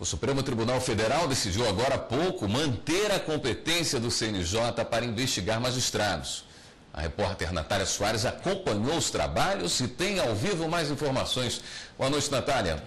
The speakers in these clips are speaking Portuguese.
O Supremo Tribunal Federal decidiu agora há pouco manter a competência do CNJ para investigar magistrados. A repórter Natália Soares acompanhou os trabalhos e tem ao vivo mais informações. Boa noite, Natália.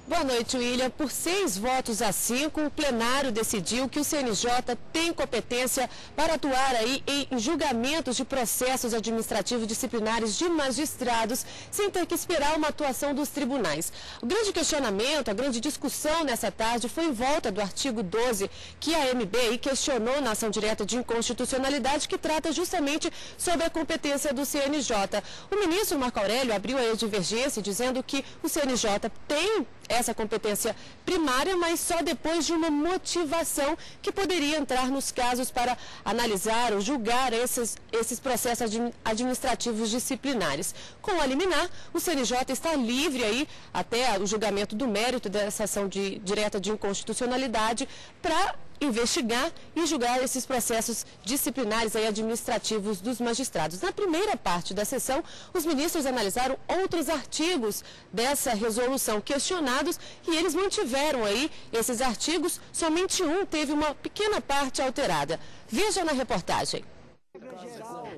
Boa noite, William. Por 6 votos a 5, o plenário decidiu que o CNJ tem competência para atuar aí em julgamentos de processos administrativos disciplinares de magistrados, sem ter que esperar uma atuação dos tribunais. O grande questionamento, a grande discussão nessa tarde foi em volta do artigo 12, que a MB questionou na ação direta de inconstitucionalidade, que trata justamente sobre a competência do CNJ. O ministro Marco Aurélio abriu a divergência, dizendo que o CNJ tem essa competência primária, mas só depois de uma motivação que poderia entrar nos casos para analisar ou julgar esses processos administrativos disciplinares. Com a liminar, o CNJ está livre aí até o julgamento do mérito dessa ação direta de inconstitucionalidade para investigar e julgar esses processos disciplinares aí administrativos dos magistrados. Na primeira parte da sessão, os ministros analisaram outros artigos dessa resolução questionados e eles mantiveram aí esses artigos, somente um teve uma pequena parte alterada. Veja na reportagem.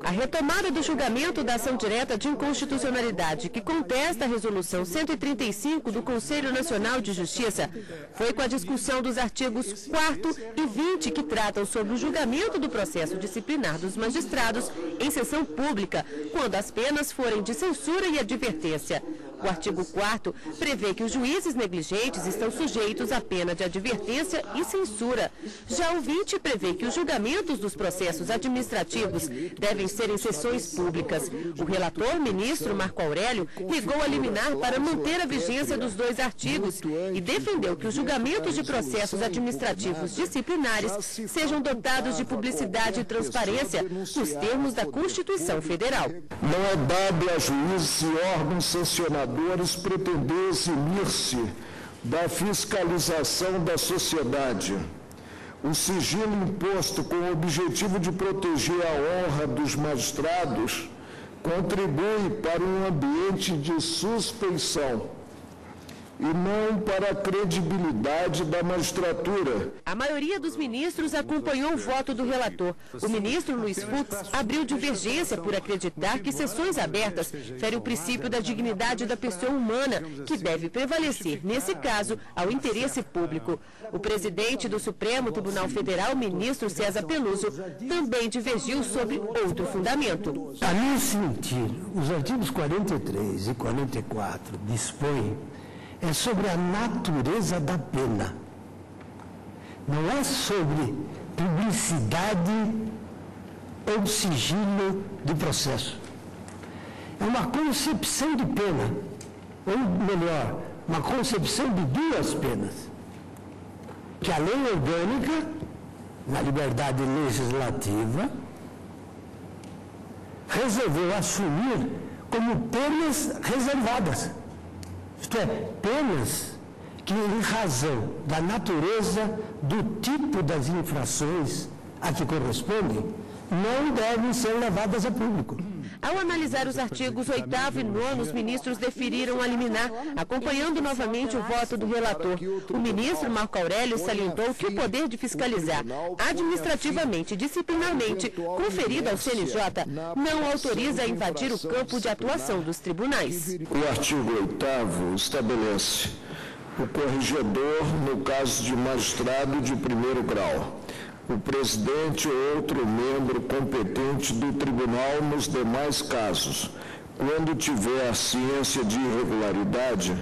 A retomada do julgamento da ação direta de inconstitucionalidade que contesta a resolução 135 do Conselho Nacional de Justiça foi com a discussão dos artigos 4º e 20 que tratam sobre o julgamento do processo disciplinar dos magistrados em sessão pública, quando as penas forem de censura e advertência. O artigo 4º prevê que os juízes negligentes estão sujeitos à pena de advertência e censura. Já o 20 prevê que os julgamentos dos processos administrativos devem ser em sessões públicas. O relator, ministro Marco Aurélio, negou a liminar para manter a vigência dos 2 artigos e defendeu que os julgamentos de processos administrativos disciplinares sejam dotados de publicidade e transparência nos termos da Constituição Federal. Não é dado a juízes e órgãos sancionadores pretender eximir-se da fiscalização da sociedade. O sigilo imposto com o objetivo de proteger a honra dos magistrados contribui para um ambiente de suspeição e não para a credibilidade da magistratura. A maioria dos ministros acompanhou o voto do relator. O ministro Luiz Fux abriu divergência por acreditar que sessões abertas ferem o princípio da dignidade da pessoa humana, que deve prevalecer, nesse caso, ao interesse público. O presidente do Supremo Tribunal Federal, ministro César Peluso, também divergiu sobre outro fundamento. A meu sentir, os artigos 43 e 44 dispõem sobre a natureza da pena. Não é sobre publicidade ou sigilo do processo. É uma concepção de pena, ou melhor, uma concepção de 2 penas. Que a lei orgânica, na liberdade legislativa, resolveu assumir como penas reservadas. Isto é, penas que, em razão da natureza do tipo das infrações a que correspondem, não devem ser levadas a público. Ao analisar os artigos 8º e 9º, os ministros deferiram a liminar, acompanhando novamente o voto do relator. O ministro Marco Aurélio salientou que o poder de fiscalizar administrativamente e disciplinarmente conferido ao CNJ não autoriza invadir o campo de atuação dos tribunais. O artigo 8º estabelece o corregedor no caso de magistrado de 1º grau. O presidente ou outro membro competente do tribunal nos demais casos, quando tiver ciência de irregularidade,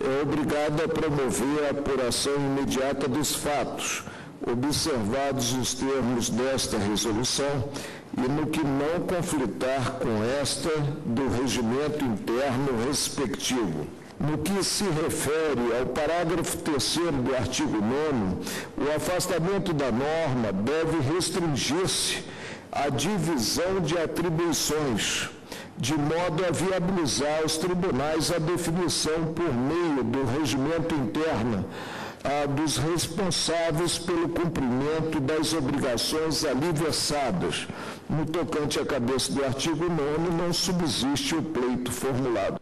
é obrigado a promover a apuração imediata dos fatos, observados os termos desta resolução e no que não conflitar com esta do regimento interno respectivo. No que se refere ao parágrafo 3º do artigo 9º, o afastamento da norma deve restringir-se à divisão de atribuições, de modo a viabilizar aos tribunais a definição por meio do regimento interno dos responsáveis pelo cumprimento das obrigações ali versadas. No tocante à cabeça do artigo 9º, não subsiste o pleito formulado.